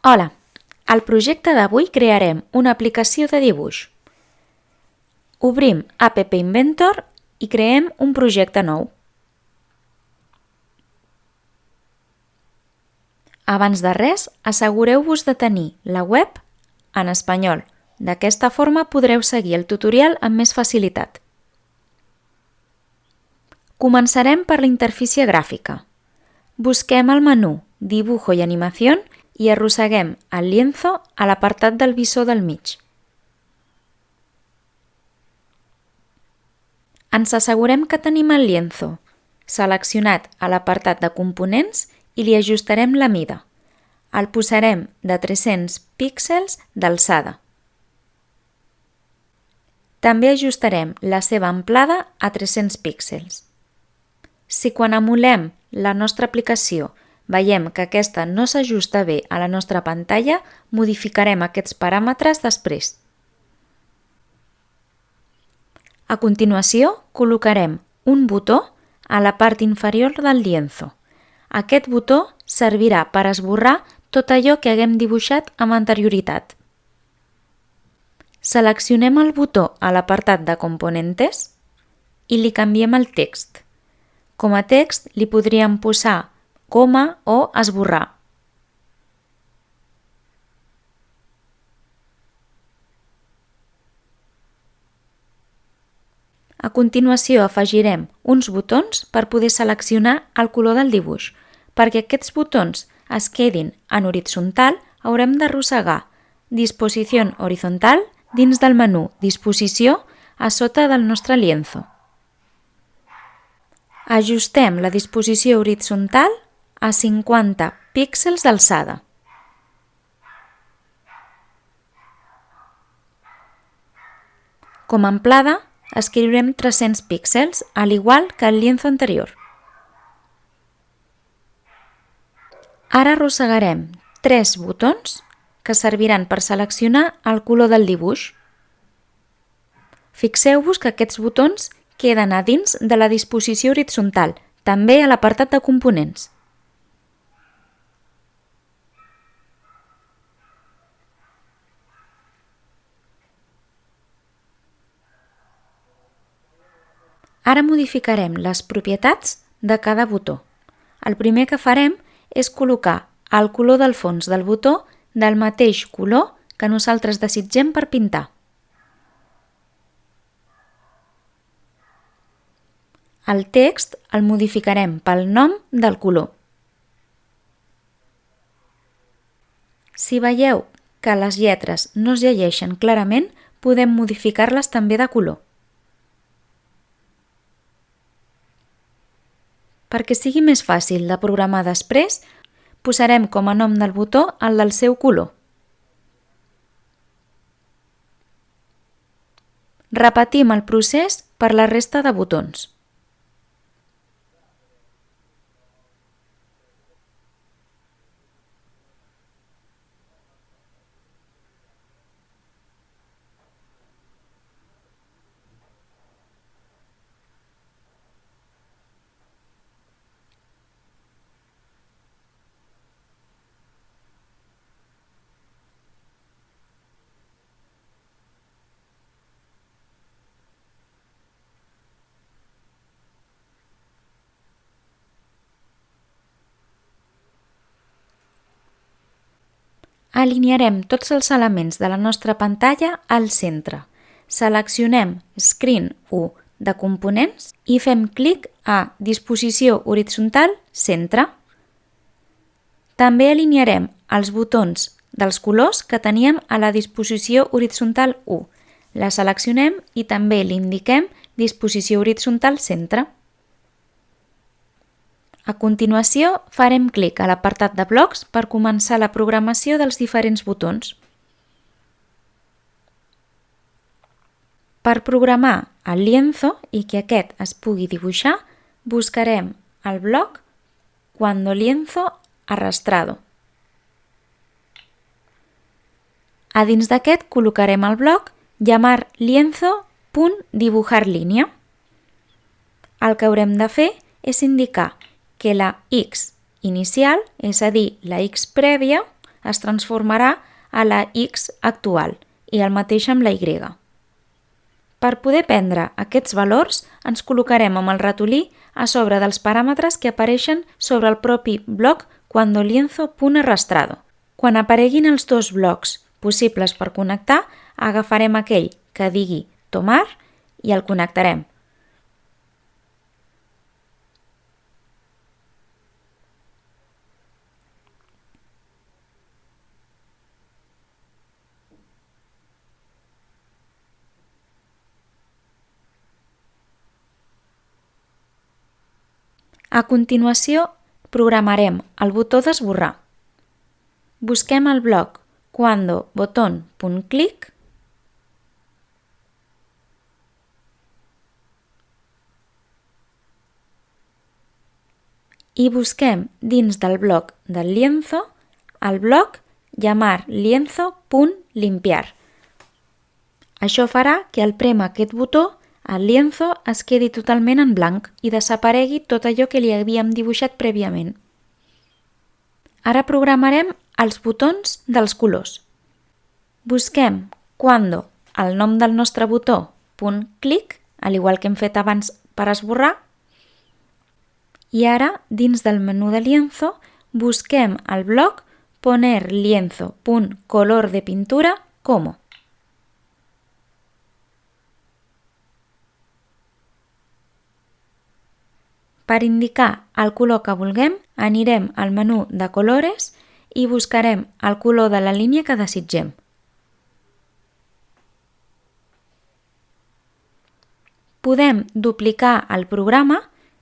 Hola, al projecte d'avui crearem una aplicació de dibuix. Obrim App Inventor i creem un projecte nou. Abans de res, assegureu-vos de tenir la web en espanyol. D'aquesta forma podreu seguir el tutorial amb més facilitat. Començarem per la interfície gràfica. Busquem el menú Dibujo i Animación i arrosseguem el lienzo a l'apartat del visor del mig. Ens assegurem que tenim el lienzo seleccionat a l'apartat de components i li ajustarem la mida. El posarem de 300 píxels d'alçada. També ajustarem la seva amplada a 300 píxels. Si quan emulem la nostra aplicació veiem que aquesta no s'ajusta bé a la nostra pantalla, modificarem aquests paràmetres després. A continuació, col·locarem un botó a la part inferior del lienzo. Aquest botó servirà per esborrar tot allò que haguem dibuixat amb anterioritat. Seleccionem el botó a l'apartat de Componentes i li canviem el text. Com a text li podríem posar coma o esborrar. A continuació afegirem uns botons per poder seleccionar el color del dibuix. Perquè aquests botons es quedin en horitzontal, haurem d'arrossegar Disposició horizontal dins del menú Disposició a sota del nostre lienzo. Ajustem la disposició horitzontal a 50 píxels d'alçada. Com a amplada, escriurem 300 píxels, al igual que el lienzo anterior. Ara arrossegarem 3 botons que serviran per seleccionar el color del dibuix. Fixeu-vos que aquests botons queden a dins de la disposició horitzontal, també a l'apartat de components. Ara modificarem les propietats de cada botó. El primer que farem és col·locar el color del fons del botó del mateix color que nosaltres desitgem per pintar. El text el modificarem pel nom del color. Si veieu que les lletres no es llegeixen clarament, podem modificar-les també de color. Perquè sigui més fàcil de programar després, posarem com a nom del botó el del seu color. Repetim el procés per la resta de botons. Alinearem tots els elements de la nostra pantalla al centre. Seleccionem Screen 1 de components i fem clic a Disposició horitzontal centre. També alinearem els botons dels colors que teníem a la disposició horitzontal 1. La seleccionem i també li indiquem Disposició horitzontal centre. A continuació, farem clic a l'apartat de blocs per començar la programació dels diferents botons. Per programar el lienzo i que aquest es pugui dibuixar, buscarem el bloc Cuando lienzo arrastrado. A dins d'aquest col·locarem el bloc Llamar lienzo.dibujar línia. El que haurem de fer és indicar que la X inicial, és a dir, la X prèvia, es transformarà a la X actual i el mateix amb la Y. Per poder prendre aquests valors, ens col·locarem amb el ratolí a sobre dels paràmetres que apareixen sobre el propi bloc cuandolienzo.arrastrado. Quan apareguin els dos blocs possibles per connectar, agafarem aquell que digui tomar i el connectarem. A continuació, programarem el botó d'esborrar. Busquem el bloc cuando.botón.click i busquem dins del bloc del lienzo el bloc llamar lienzo.limpiar. Això farà que al prémer aquest botó el lienzo es quedi totalment en blanc i desaparegui tot allò que li havíem dibuixat prèviament. Ara programarem els botons dels colors. Busquem cuando el nom del nostre botó .click, al igual que hem fet abans per esborrar, i ara, dins del menú de lienzo, busquem el bloc poner lienzo.color de pintura como. Per indicar el color que vulguem, anirem al menú de colores i buscarem el color de la línia que desitgem. Podem duplicar el programa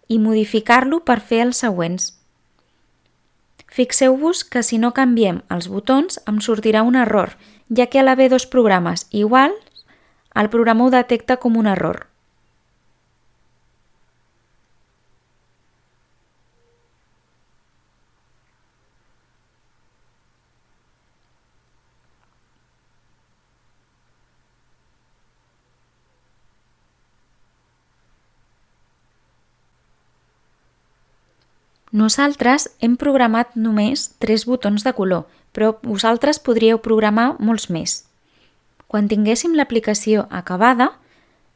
i modificar-lo per fer els següents. Fixeu-vos que si no canviem els botons em sortirà un error, ja que a l'haver dos programes iguals, el programa ho detecta com un error. Nosaltres hem programat només 3 botons de color, però vosaltres podríeu programar molts més. Quan tinguéssim l'aplicació acabada,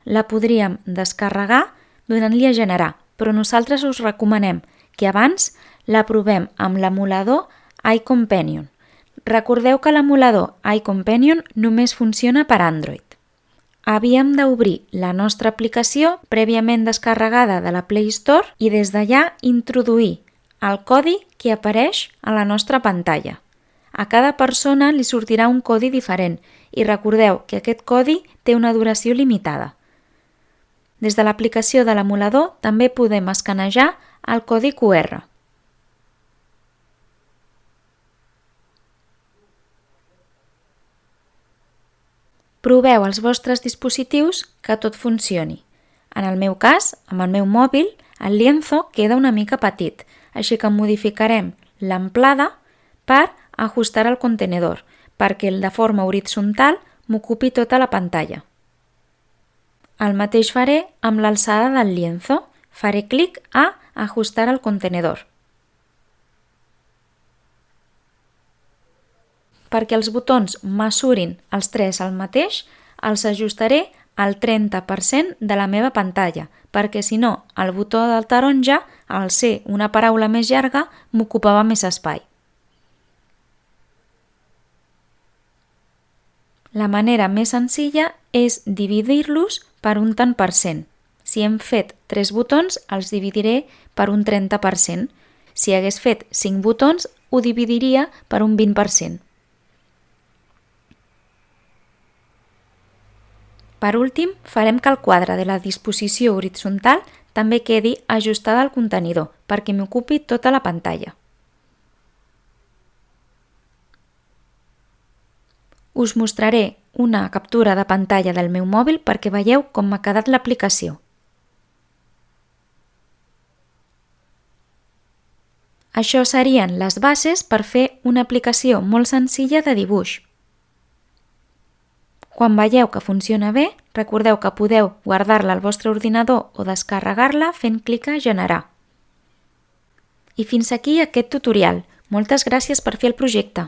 la podríem descarregar donant-li a generar, però nosaltres us recomanem que abans la provem amb l'emulador iCompanion. Recordeu que l'emulador iCompanion només funciona per Android. Havíem d'obrir la nostra aplicació prèviament descarregada de la Play Store i des d'allà introduir el codi que apareix a la nostra pantalla. A cada persona li sortirà un codi diferent i recordeu que aquest codi té una duració limitada. Des de l'aplicació de l'emulador també podem escanejar el codi QR. Proveu als vostres dispositius que tot funcioni. En el meu cas, amb el meu mòbil, el lienzo queda una mica petit, així que modificarem l'amplada per ajustar el contenedor, perquè de forma horitzontal m'ocupi tota la pantalla. El mateix faré amb l'alçada del lienzo. Faré clic a ajustar el contenedor. Perquè els botons mesurin els 3 al mateix, els ajustaré al 30% de la meva pantalla, perquè si no, el botó del taronja, al ser una paraula més llarga, m'ocupava més espai. La manera més senzilla és dividir-los per un tant per cent. Si hem fet 3 botons, els dividiré per un 30%. Si hagués fet 5 botons, ho dividiria per un 20%. Per últim, farem que el quadre de la disposició horitzontal també quedi ajustada al contenidor, perquè m'ocupi tota la pantalla. Us mostraré una captura de pantalla del meu mòbil perquè veieu com m'ha quedat l'aplicació. Això serien les bases per fer una aplicació molt senzilla de dibuix. Quan veieu que funciona bé, recordeu que podeu guardar-la al vostre ordinador o descarregar-la fent clic a generar. I fins aquí aquest tutorial. Moltes gràcies per fer el projecte.